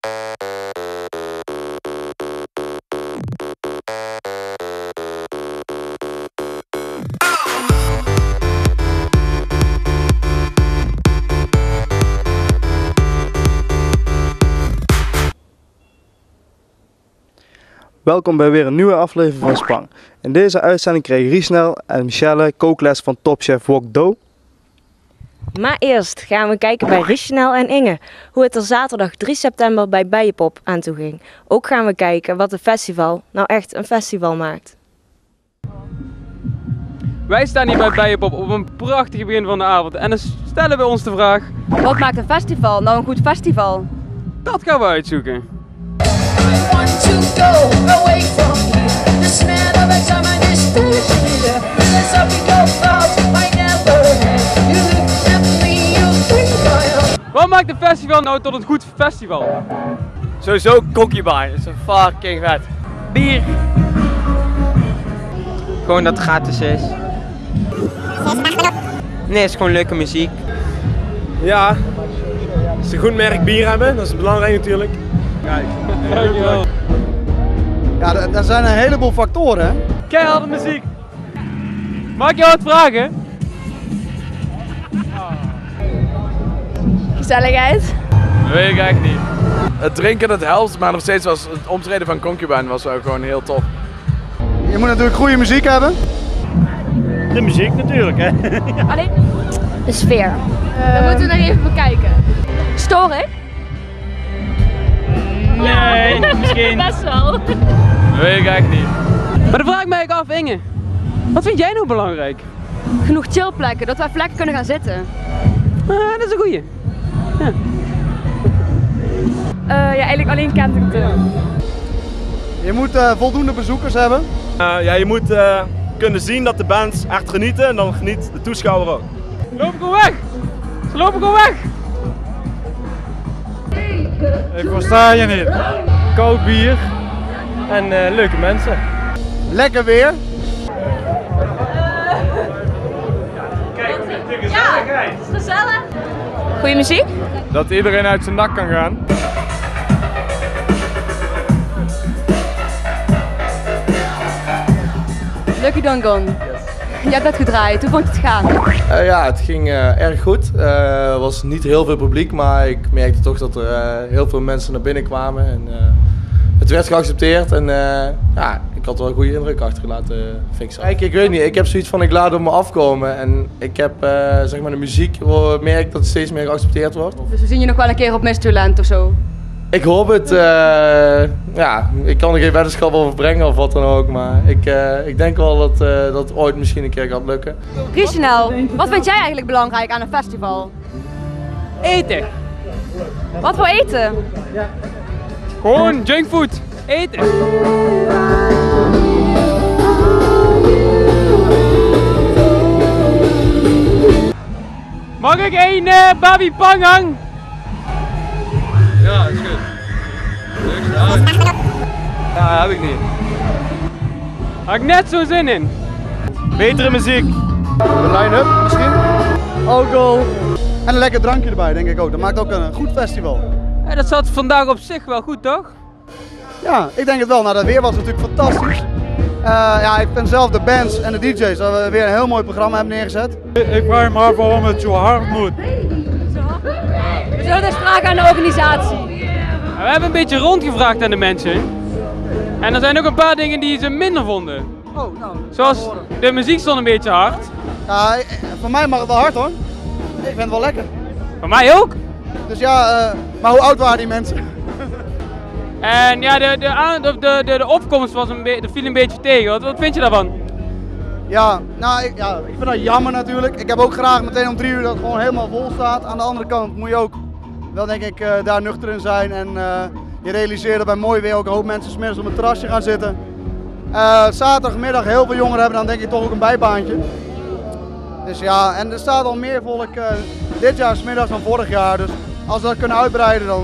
Welkom bij weer een nieuwe aflevering van Spang. In deze uitzending kregen Riesnel en Michelle kookles van topchef Wok Do. Maar eerst gaan we kijken bij Riesnel en Inge hoe het er zaterdag 3 september bij Bijenpop aan toe ging. Ook gaan we kijken wat een festival nou echt een festival maakt. Wij staan hier bij Bijenpop op een prachtig begin van de avond en dan stellen we ons de vraag: wat maakt een festival nou een goed festival? Dat gaan we uitzoeken. Wat maakt een festival nou tot een goed festival? Sowieso Concubine, dat is een fucking vet. Bier. Gewoon dat het gratis is. Nee, het is gewoon leuke muziek. Ja, als ze een goed merk bier hebben, dat is belangrijk natuurlijk. Kijk. Dankjewel. Ja, er zijn een heleboel factoren, hè? Keiharde muziek. Mag ik jou wat vragen? Gezelligheid. Weet ik eigenlijk niet. Het drinken dat helpt, maar nog steeds was het optreden van Concubine was ook gewoon heel tof. Je moet natuurlijk goede muziek hebben. De muziek natuurlijk, hè? Alleen de sfeer. Dat moeten we nog even bekijken. Stoor ik? Nee, misschien. Best wel. Weet ik eigenlijk niet. Maar dan vraag ik mij af, Inge. Wat vind jij nou belangrijk? Genoeg chillplekken, dat we even lekker kunnen gaan zitten. Dat is een goeie. Ja. Ja, eigenlijk alleen Kensington. Je moet voldoende bezoekers hebben. Ja, je moet kunnen zien dat de bands echt genieten en dan geniet de toeschouwer ook. Loop gewoon weg! Ze lopen gewoon weg! Ik versta je niet. Koud bier en leuke mensen. Lekker weer. Ja, het is gezellig. Goeie muziek? Dat iedereen uit zijn dak kan gaan. Lucky Don't Gone. Je hebt net gedraaid, hoe vond je het gaan? Ja, het ging erg goed. Er was niet heel veel publiek, maar ik merkte toch dat er heel veel mensen naar binnen kwamen. En, het werd geaccepteerd en ja, ik had wel een goede indruk achtergelaten, vind ik zo. Kijk, ik weet niet, ik heb zoiets van ik laat het op me afkomen en ik heb zeg maar de muziek, merk dat het steeds meer geaccepteerd wordt. Dus we zien je nog wel een keer op Mistulent of zo? Ik hoop het, ja, ik kan er geen weddenschap over brengen of wat dan ook, maar ik denk wel dat dat ooit misschien een keer gaat lukken. Riesnel, wat vind jij eigenlijk belangrijk aan een festival? Eten. Wat voor eten? Gewoon junkfood. Eten. Mag ik één babi pangang? Ja, dat is goed. Ja, heb ik niet. Had ik net zo zin in. Betere muziek. De line-up misschien. Alcohol. En een lekker drankje erbij, denk ik ook. Dat maakt ook een goed festival. Dat zat vandaag op zich wel goed, toch? Ja, ik denk het wel. Nou, dat weer was natuurlijk fantastisch. Ja, ik vind zelf de bands en de DJ's dat we weer een heel mooi programma hebben neergezet. Ik vraag me af waarom het zo hard moet. We zullen dus vragen aan de organisatie. We hebben een beetje rondgevraagd aan de mensen. En er zijn ook een paar dingen die ze minder vonden. Oh, nou. Zoals de muziek stond een beetje hard. Ja, voor mij mag het wel hard hoor. Ik vind het wel lekker. Voor mij ook. Dus ja, maar hoe oud waren die mensen? En ja, de opkomst was dat viel een beetje tegen. Wat vind je daarvan? Ja, nou, ik vind dat jammer natuurlijk. Ik heb ook graag meteen om 3 uur dat het gewoon helemaal vol staat. Aan de andere kant moet je ook wel denk ik daar nuchter in zijn. En je realiseert dat bij mooi weer ook een hoop mensen 's middags op het terrasje gaan zitten. Zaterdagmiddag heel veel jongeren hebben dan denk ik toch ook een bijbaantje. Dus ja, en er staat al meer volk dit jaar 's middags dan vorig jaar. Dus als we dat kunnen uitbreiden dan...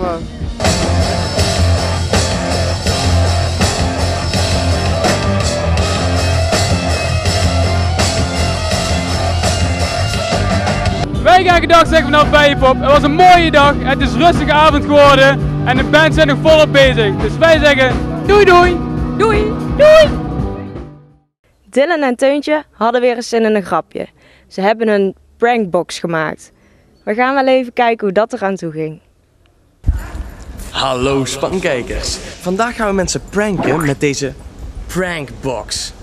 Wij gaan gedag zeggen vanaf Bijenpop. Het was een mooie dag. Het is een rustige avond geworden. En de band zijn nog volop bezig. Dus wij zeggen doei doei! Doei! Doei! Dylan en Teuntje hadden weer eens zin in een grapje. Ze hebben een prankbox gemaakt. We gaan wel even kijken hoe dat eraan toe ging. Hallo Spankijkers. Vandaag gaan we mensen pranken met deze prankbox.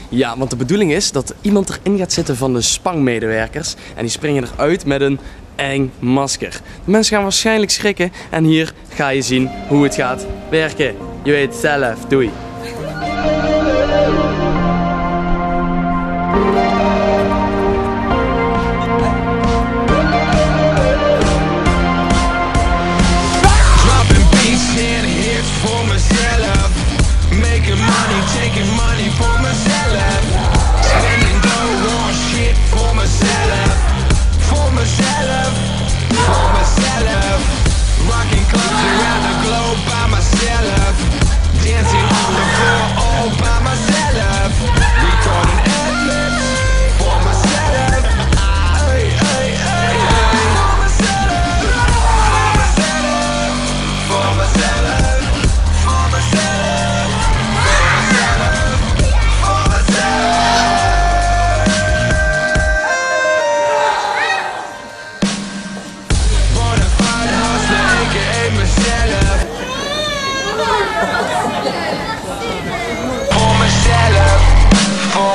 Ja, want de bedoeling is dat iemand erin gaat zitten van de Spang-medewerkers. En die springen eruit met een eng masker. De mensen gaan waarschijnlijk schrikken. En hier ga je zien hoe het gaat werken. Je weet het zelf. Doei.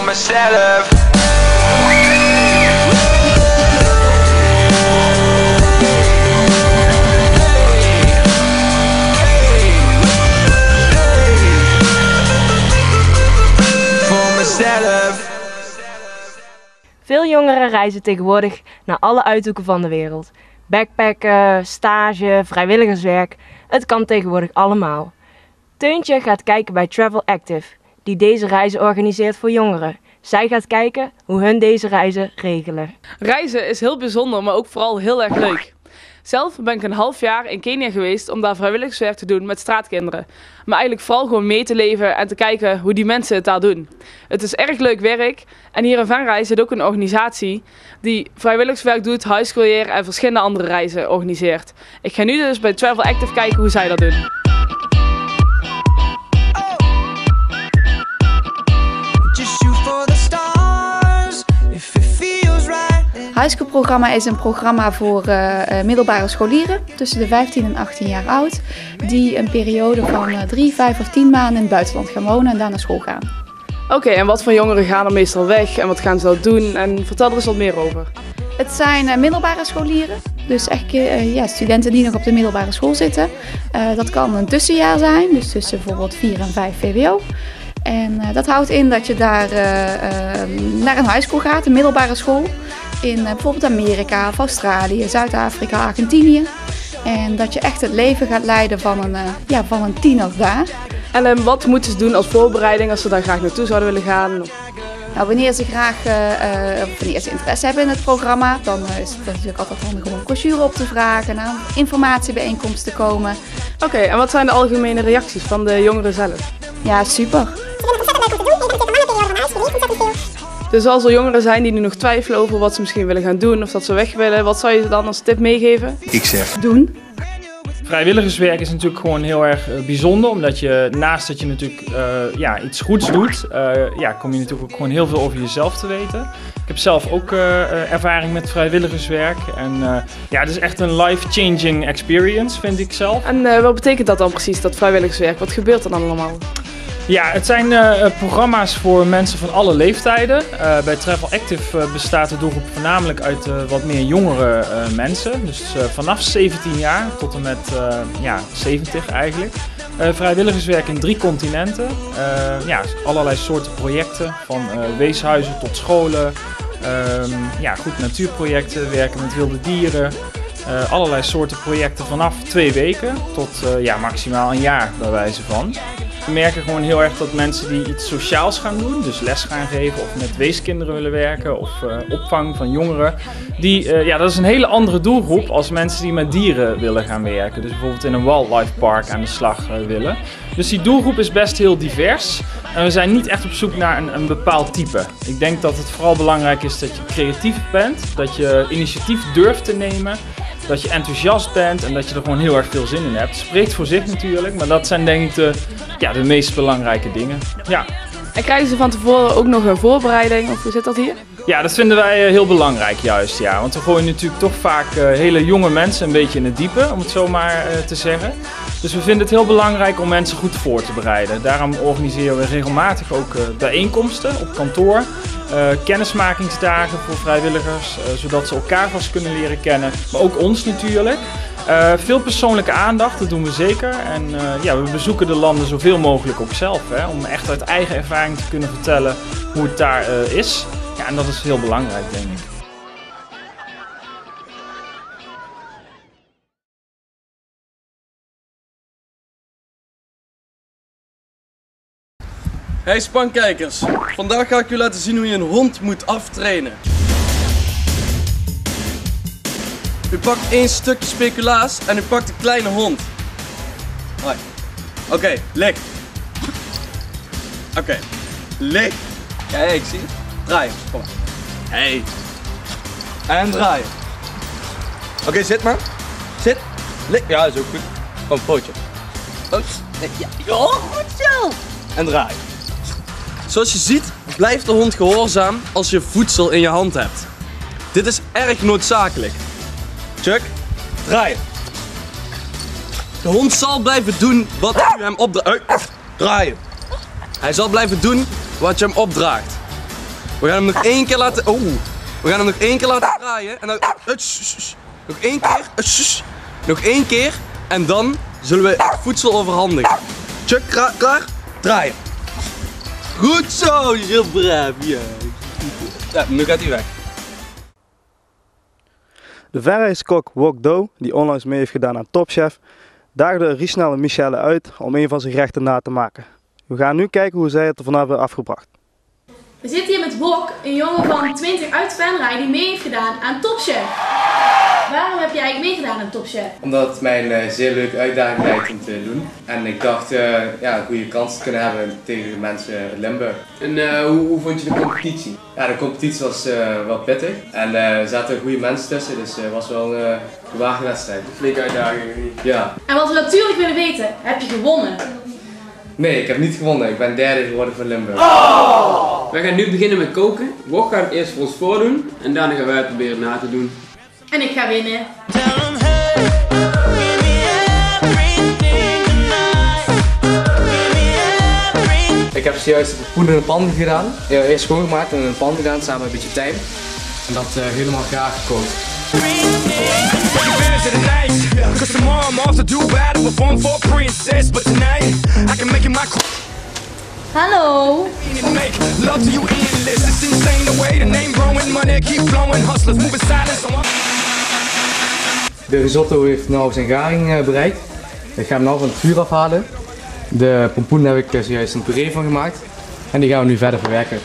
Mezelf. Voor mezelf. Veel jongeren reizen tegenwoordig naar alle uithoeken van de wereld. Backpacken, stage, vrijwilligerswerk. Het kan tegenwoordig allemaal. Teuntje gaat kijken bij Travel Active, die deze reizen organiseert voor jongeren. Zij gaat kijken hoe hun deze reizen regelen. Reizen is heel bijzonder, maar ook vooral heel erg leuk. Zelf ben ik een half jaar in Kenia geweest om daar vrijwilligerswerk te doen met straatkinderen. Maar eigenlijk vooral gewoon mee te leven en te kijken hoe die mensen het daar doen. Het is erg leuk werk en hier in Venray zit ook een organisatie die vrijwilligerswerk doet, huiscreëer en verschillende andere reizen organiseert. Ik ga nu dus bij Travel Active kijken hoe zij dat doen. Highschool-programma is een programma voor middelbare scholieren tussen de 15 en 18 jaar oud. Die een periode van 3, 5 of 10 maanden in het buitenland gaan wonen en daar naar school gaan. Oké, en wat voor jongeren gaan er meestal weg en wat gaan ze dan doen? En vertel er eens wat meer over. Het zijn middelbare scholieren, dus echt studenten die nog op de middelbare school zitten. Dat kan een tussenjaar zijn, dus tussen bijvoorbeeld 4 en 5 VWO. En dat houdt in dat je daar naar een highschool gaat, een middelbare school. In bijvoorbeeld Amerika, of Australië, Zuid-Afrika, Argentinië. En dat je echt het leven gaat leiden van een tiener daar. En wat moeten ze doen als voorbereiding als ze daar graag naartoe zouden willen gaan? Nou, wanneer ze interesse hebben in het programma, dan is het natuurlijk altijd handig om een brochure op te vragen, naar een informatiebijeenkomst te komen. Oké, en wat zijn de algemene reacties van de jongeren zelf? Ja, super. Dus als er jongeren zijn die nu nog twijfelen over wat ze misschien willen gaan doen of dat ze weg willen, wat zou je ze dan als tip meegeven? Ik zeg doen. Vrijwilligerswerk is natuurlijk gewoon heel erg bijzonder, omdat je naast dat je natuurlijk iets goeds doet, kom je natuurlijk ook gewoon heel veel over jezelf te weten. Ik heb zelf ook ervaring met vrijwilligerswerk en het is echt een life-changing experience, vind ik zelf. En wat betekent dat dan precies, dat vrijwilligerswerk? Wat gebeurt er dan allemaal? Ja, het zijn programma's voor mensen van alle leeftijden. Bij Travel Active bestaat de doelgroep voornamelijk uit wat meer jongere mensen. Dus vanaf 17 jaar tot en met 70 eigenlijk. Vrijwilligerswerk in 3 continenten. Allerlei soorten projecten, van weeshuizen tot scholen. Natuurprojecten, werken met wilde dieren. Allerlei soorten projecten vanaf 2 weken tot maximaal een jaar bij wijze van. We merken gewoon heel erg dat mensen die iets sociaals gaan doen, dus les gaan geven of met weeskinderen willen werken of opvang van jongeren, dat is een hele andere doelgroep als mensen die met dieren willen gaan werken. Dus bijvoorbeeld in een wildlife park aan de slag willen. Dus die doelgroep is best heel divers en we zijn niet echt op zoek naar een bepaald type. Ik denk dat het vooral belangrijk is dat je creatief bent, dat je initiatief durft te nemen dat je enthousiast bent en dat je er gewoon heel erg veel zin in hebt. Het spreekt voor zich natuurlijk, maar dat zijn denk ik de meest belangrijke dingen. Ja. En krijgen ze van tevoren ook nog een voorbereiding, of hoe zit dat hier? Ja, dat vinden wij heel belangrijk juist, ja. Want we gooien natuurlijk toch vaak hele jonge mensen een beetje in het diepe, om het zo maar te zeggen. Dus we vinden het heel belangrijk om mensen goed voor te bereiden. Daarom organiseren we regelmatig ook bijeenkomsten op kantoor. Kennismakingsdagen voor vrijwilligers, zodat ze elkaar vast kunnen leren kennen. Maar ook ons natuurlijk. Veel persoonlijke aandacht, dat doen we zeker. En we bezoeken de landen zoveel mogelijk ook zelf. Hè, om echt uit eigen ervaring te kunnen vertellen hoe het daar is. Ja, en dat is heel belangrijk, denk ik. Hey spankijkers, vandaag ga ik u laten zien hoe je een hond moet aftrainen. U pakt 1 stukje speculaas en u pakt een kleine hond. Hoi. Oké, lik. Oké, lik. Kijk, ik zie het. Draai. Kom maar. Hey. En draaien. Oké, zit maar. Zit. Lik. Ja, is ook goed. Kom, pootje. Ja, goed zo. En draaien. Zoals je ziet, blijft de hond gehoorzaam als je voedsel in je hand hebt. Dit is erg noodzakelijk. Chuck, draaien. De hond zal blijven doen wat u hem opdraagt. Draaien. Hij zal blijven doen wat je hem opdraagt. We gaan hem nog 1 keer laten... We gaan hem nog 1 keer laten draaien. En dan... Nog 1 keer. Nog 1 keer. En dan zullen we voedsel overhandigen. Chuck, klaar? Draaien. Goed zo, die is heel braaf. Ja, nu gaat hij weg. De verrijskok Wok Do, die onlangs mee heeft gedaan aan Top Chef, daagde Riesnel en Michelle uit om een van zijn gerechten na te maken. We gaan nu kijken hoe zij het er vanaf hebben afgebracht. We zitten hier met Wok, een jongen van 20 uit Venray die mee heeft gedaan aan Top Chef. Waarom heb jij eigenlijk meegedaan aan Top Chef? Omdat het mij een zeer leuke uitdaging lijkt om te doen. En ik dacht een goede kans te kunnen hebben tegen de mensen uit Limburg. En hoe vond je de competitie? Ja, de competitie was wel pittig. En er zaten goede mensen tussen, dus het was wel een gewaagde wedstrijd. Flinke uitdaging. Ja. En wat we natuurlijk willen weten, heb je gewonnen? Nee, ik heb niet gewonnen. Ik ben derde geworden van Limburg. Oh! Wij gaan nu beginnen met koken. Wok gaat het eerst voor ons voordoen en daarna gaan wij het proberen na te doen. En ik ga winnen. Ik heb zojuist de pompoen in een pan gedaan. Eerst schoongemaakt en in een pan gedaan samen met een beetje tijm. En dat helemaal gaar gekookt. Hallo. De risotto heeft nu zijn garing bereikt. Ik ga hem nu van het vuur afhalen. De pompoen heb ik zojuist een puree van gemaakt. En die gaan we nu verder verwerken.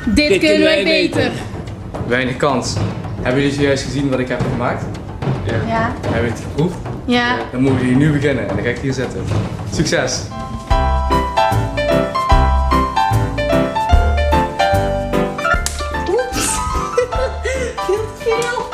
Dit kunnen wij beter. Weinig kans. Hebben jullie zojuist gezien wat ik heb gemaakt? Ja. Hebben jullie het geproefd? Ja. Dan mogen jullie nu beginnen en dan ga ik hier zitten. Succes! Oeps. Veel te veel.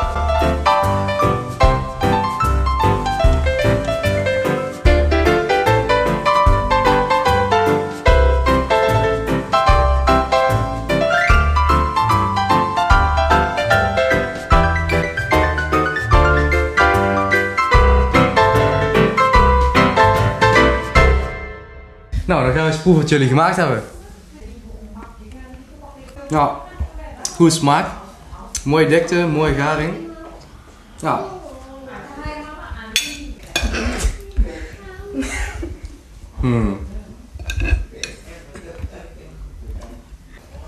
Nou, dan gaan we eens proeven wat jullie gemaakt hebben. Nou, goede smaak. Mooie dikte, mooie garing. Nou.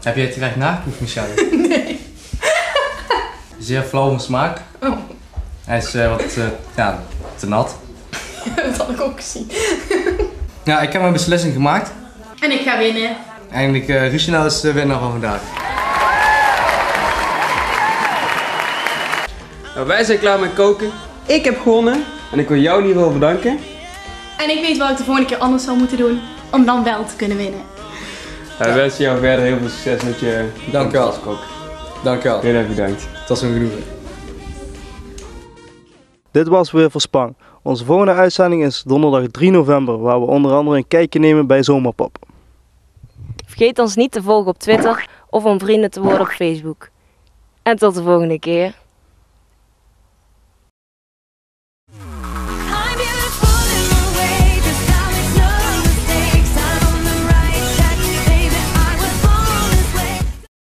Heb jij het gerecht nageproefd, Michelle? Nee. Zeer flauw van smaak. Oh. Hij is wat te nat. Dat had ik ook gezien. Ja, ik heb mijn beslissing gemaakt. En ik ga winnen. Eigenlijk, Riesnel is de winnaar van vandaag. Nou, wij zijn klaar met koken. Ik heb gewonnen en ik wil jou in ieder geval bedanken. En ik weet wat ik de volgende keer anders zou moeten doen om dan wel te kunnen winnen. We wensen jou verder heel veel succes met je Dankjewel. kok. Dankjewel. Heel erg bedankt. Het was een genoegen. Dit was weer voor Spang. Onze volgende uitzending is donderdag 3 november, waar we onder andere een kijkje nemen bij Zomerpop. Vergeet ons niet te volgen op Twitter of om vrienden te worden op Facebook. En tot de volgende keer.